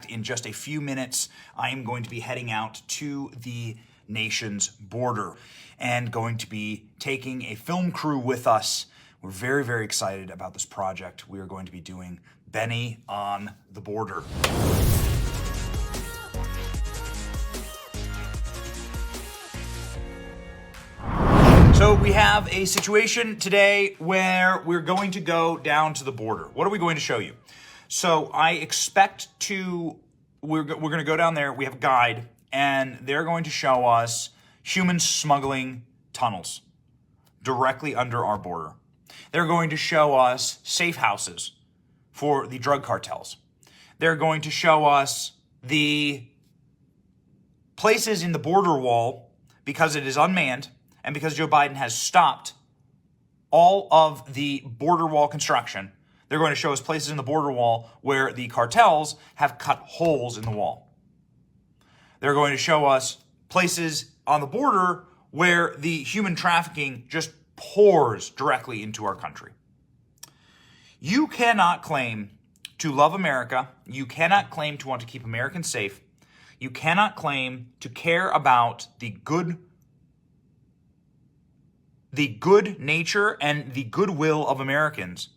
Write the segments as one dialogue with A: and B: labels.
A: fact, in just a few minutes, I am going to be heading out to the nation's border and going to be taking a film crew with us. We're very, very excited about this project. We are going to be doing Benny on the Border. So we have a situation today where we're going to go down to the border. What are we going to show you? So I expect we're going to go down there. We have a guide, and they're going to show us human smuggling tunnels directly under our border. They're going to show us safe houses for the drug cartels. They're going to show us the places in the border wall, because it is unmanned, and because Joe Biden has stopped all of the border wall construction. They're going to show us places in the border wall where the cartels have cut holes in the wall. They're going to show us places on the border where the human trafficking just pours directly into our country. You cannot claim to love America. You cannot claim to want to keep Americans safe. You cannot claim to care about the good nature and the goodwill of Americans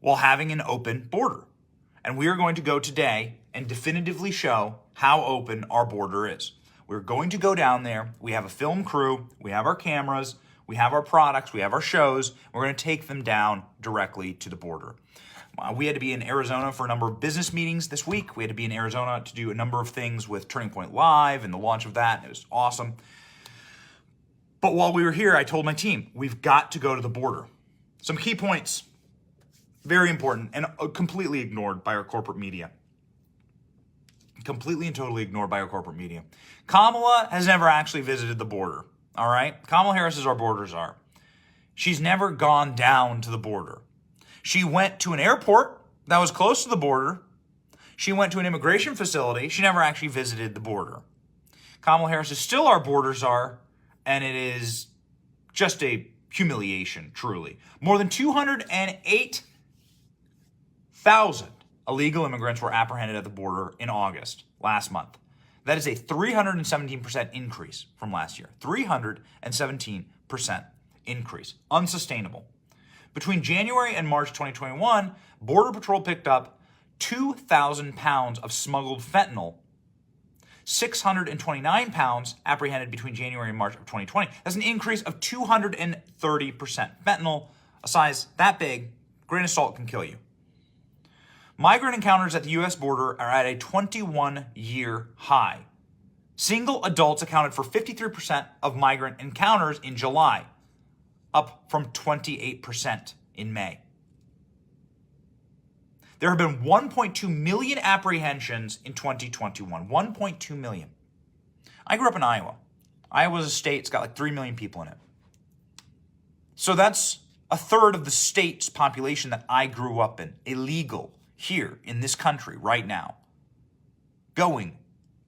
A: while having an open border. And we are going to go today and definitively show how open our border is. We're going to go down there. We have a film crew. We have our cameras. We have our products. We have our shows. We're going to take them down directly to the border. We had to be in Arizona for a number of business meetings this week. We had to be in Arizona to do a number of things with Turning Point Live and the launch of that. It was awesome. But while we were here, I told my team, we've got to go to the border. Some key points, very important, and completely ignored by our corporate media. Completely and totally ignored by our corporate media. Kamala has never actually visited the border, all right? Kamala Harris is our border czar. She's never gone down to the border. She went to an airport that was close to the border. She went to an immigration facility. She never actually visited the border. Kamala Harris is still our border czar, and it is just a humiliation, truly. More than 208,000 illegal immigrants were apprehended at the border in August, last month. That is a 317% increase from last year. 317% increase. Unsustainable. Between January and March 2021, Border Patrol picked up 2,000 pounds of smuggled fentanyl, 629 pounds apprehended between January and March of 2020. That's an increase of 230%. Fentanyl, a size that big, grain of salt can kill you. Migrant encounters at the U.S. border are at a 21-year high. Single adults accounted for 53% of migrant encounters in July, up from 28% in May. There have been 1.2 million apprehensions in 2021. 1.2 million. I grew up in Iowa. Iowa's a state. It's got like 3 million people in it. So that's a third of the state's population that I grew up in, illegal here in this country right now. Going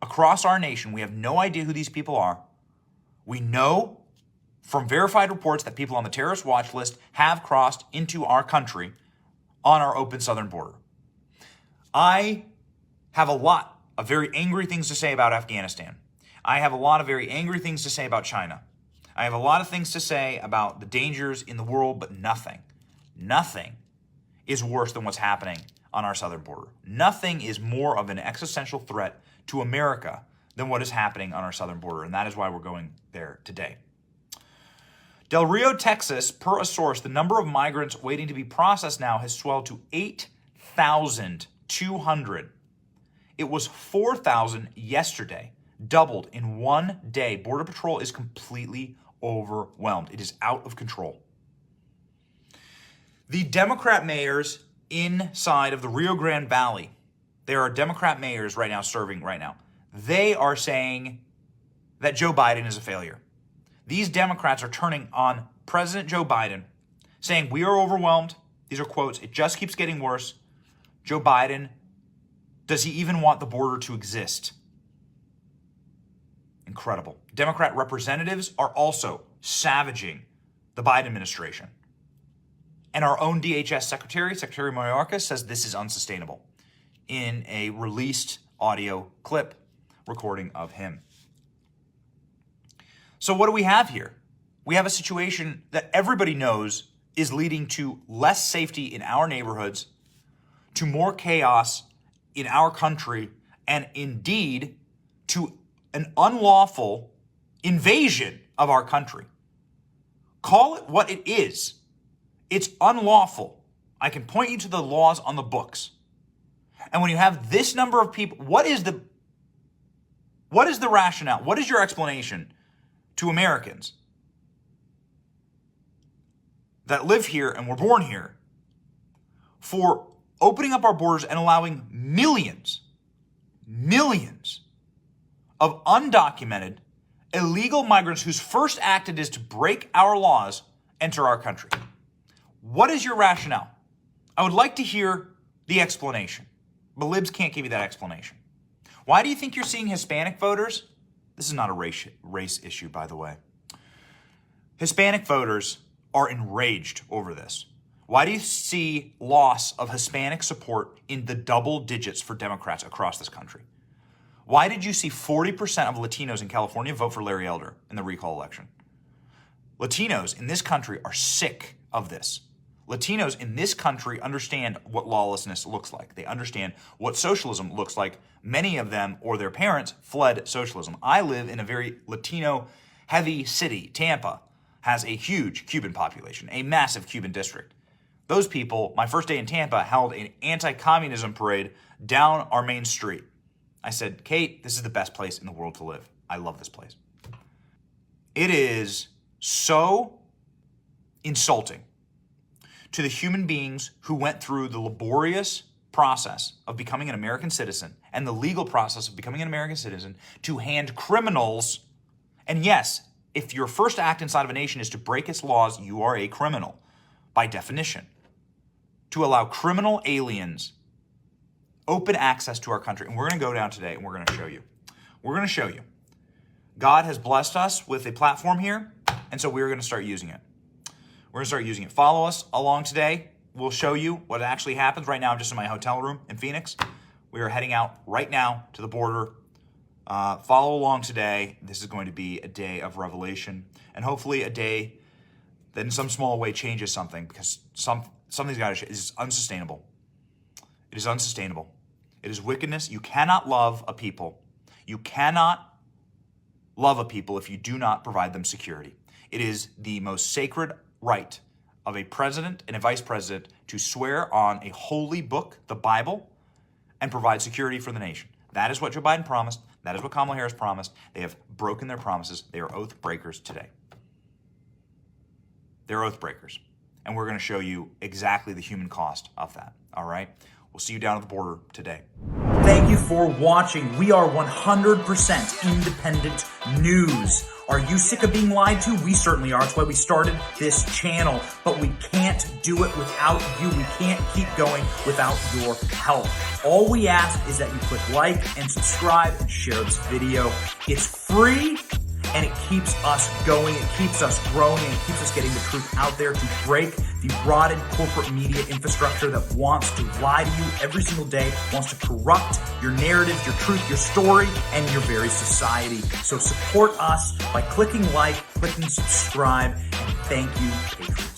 A: across our nation. We have no idea who these people are. We know from verified reports that people on the terrorist watch list have crossed into our country on our open southern border. I have a lot of very angry things to say about Afghanistan. I have a lot of very angry things to say about China. I have a lot of things to say about the dangers in the world, but nothing is worse than what's happening on our southern border. Nothing is more of an existential threat to America than what is happening on our southern border, and that is why we're going there today. Del Rio, Texas, per a source, the number of migrants waiting to be processed now has swelled to 8,200. It was 4,000 yesterday, doubled in one day. Border Patrol is completely overwhelmed. It is out of control. The Democrat mayors inside of the Rio Grande Valley, there are Democrat mayors right now serving right now. They are saying that Joe Biden is a failure. These Democrats are turning on President Joe Biden, saying we are overwhelmed. These are quotes. It just keeps getting worse. Joe Biden, does he even want the border to exist? Incredible. Democrat representatives are also savaging the Biden administration. And our own DHS Secretary Mayorkas, says this is unsustainable in a released audio clip recording of him. So what do we have here? We have a situation that everybody knows is leading to less safety in our neighborhoods, to more chaos in our country, and indeed to an unlawful invasion of our country. Call it what it is. It's unlawful. I can point you to the laws on the books. And when you have this number of people, what is the rationale? What is your explanation to Americans that live here and were born here for opening up our borders and allowing millions of undocumented, illegal migrants whose first act it is to break our laws enter our country? What is your rationale? I would like to hear the explanation, but libs can't give you that explanation. Why do you think you're seeing Hispanic voters? This is not a race issue, by the way. Hispanic voters are enraged over this. Why do you see loss of Hispanic support in the double digits for Democrats across this country? Why did you see 40% of Latinos in California vote for Larry Elder in the recall election? Latinos in this country are sick of this. Latinos in this country understand what lawlessness looks like. They understand what socialism looks like. Many of them or their parents fled socialism. I live in a very Latino-heavy city. Tampa has a huge Cuban population, a massive Cuban district. Those people, my first day in Tampa, held an anti-communism parade down our main street. I said, Kate, this is the best place in the world to live. I love this place. It is so insulting to the human beings who went through the laborious process of becoming an American citizen and the legal process of becoming an American citizen to hand criminals. And yes, if your first act inside of a nation is to break its laws, you are a criminal by definition. To allow criminal aliens open access to our country. And we're going to go down today and we're going to show you. We're going to show you. God has blessed us with a platform here, and so we're going to start using it. We're going to start using it. Follow us along today. We'll show you what actually happens. Right now, I'm just in my hotel room in Phoenix. We are heading out right now to the border. Follow along today. This is going to be a day of revelation, and hopefully a day that in some small way changes something, because something's got to change. It's unsustainable. It is unsustainable. It is wickedness. You cannot love a people. You cannot love a people if you do not provide them security. It is the most sacred right of a president and a vice president to swear on a holy book, the Bible, and provide security for the nation. That is what Joe Biden promised. That is what Kamala Harris promised. They have broken their promises. They are oath breakers today. They're oath breakers. And we're going to show you exactly the human cost of that. All right? We'll see you down at the border today. Thank you for watching. We are 100% independent news. Are you sick of being lied to? We certainly are. That's why we started this channel. But we can't do it without you. We can't keep going without your help. All we ask is that you click like and subscribe and share this video. It's free. And it keeps us going, it keeps us growing, and it keeps us getting the truth out there to break the rotted corporate media infrastructure that wants to lie to you every single day, wants to corrupt your narrative, your truth, your story, and your very society. So support us by clicking like, clicking subscribe, and thank you, Patriots.